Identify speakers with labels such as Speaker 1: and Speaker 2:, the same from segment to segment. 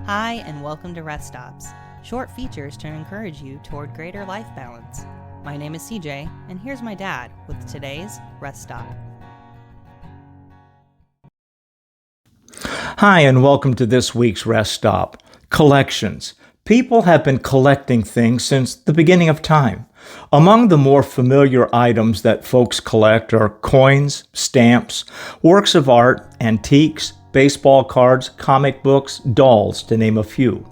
Speaker 1: Hi, and welcome to Rest Stops, short features to encourage you toward greater life balance. My name is CJ, and here's my dad with today's Rest Stop.
Speaker 2: Hi, and welcome to this week's Rest Stop. Collections. People have been collecting things since the beginning of time. Among the more familiar items that folks collect are coins, stamps, works of art, antiques, baseball cards, comic books, dolls, to name a few.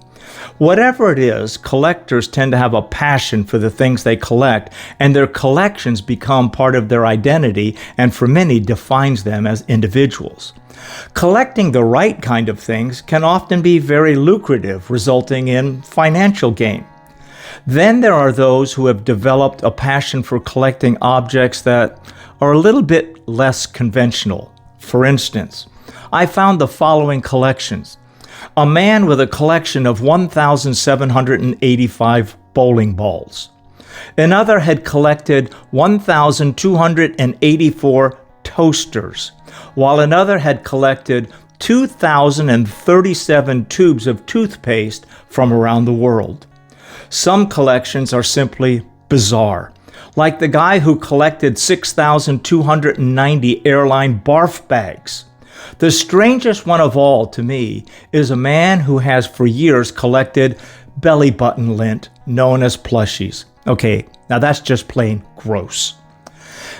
Speaker 2: Whatever it is, collectors tend to have a passion for the things they collect, and their collections become part of their identity and for many defines them as individuals. Collecting the right kind of things can often be very lucrative, resulting in financial gain. Then there are those who have developed a passion for collecting objects that are a little bit less conventional. For instance, I found the following collections. A man with a collection of 1,785 bowling balls. Another had collected 1,284 toasters, while another had collected 2,037 tubes of toothpaste from around the world. Some collections are simply bizarre, like the guy who collected 6,290 airline barf bags. The strangest one of all to me is a man who has for years collected belly button lint known as plushies. Okay, now that's just plain gross.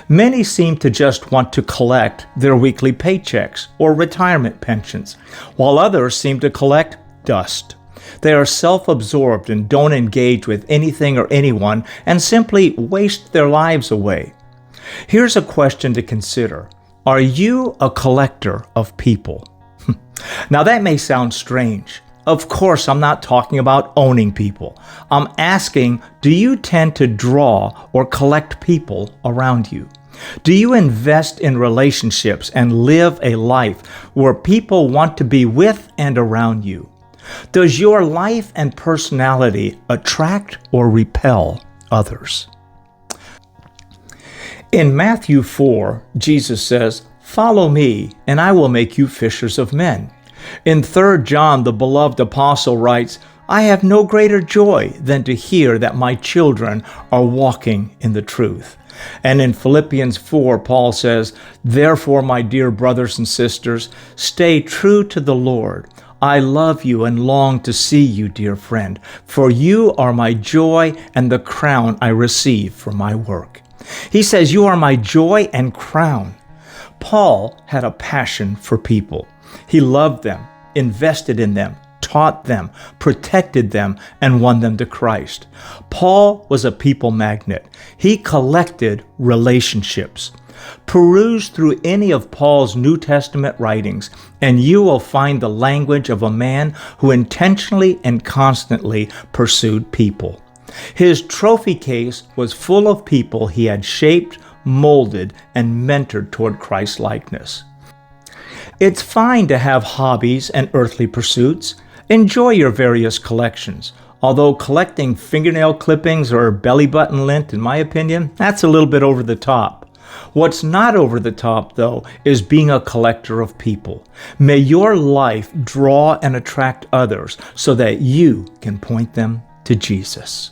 Speaker 2: Many seem to just want to collect their weekly paychecks or retirement pensions, while others seem to collect dust. They are self-absorbed and don't engage with anything or anyone and simply waste their lives away. Here's a question to consider. Are you a collector of people? Now that may sound strange. Of course, I'm not talking about owning people. I'm asking, do you tend to draw or collect people around you? Do you invest in relationships and live a life where people want to be with and around you? Does your life and personality attract or repel others? In Matthew 4, Jesus says, "Follow me, and I will make you fishers of men." In 3 John, the beloved apostle writes, "I have no greater joy than to hear that my children are walking in the truth." And in Philippians 4, Paul says, "Therefore, my dear brothers and sisters, stay true to the Lord. I love you and long to see you, dear friend, for you are my joy and the crown I receive for my work." He says, "You are my joy and crown." Paul had a passion for people. He loved them, invested in them, taught them, protected them, and won them to Christ. Paul was a people magnet. He collected relationships. Peruse through any of Paul's New Testament writings, and you will find the language of a man who intentionally and constantly pursued people. His trophy case was full of people he had shaped, molded, and mentored toward Christ-likeness. It's fine to have hobbies and earthly pursuits. Enjoy your various collections. Although collecting fingernail clippings or belly button lint, in my opinion, that's a little bit over the top. What's not over the top, though, is being a collector of people. May your life draw and attract others so that you can point them to Jesus.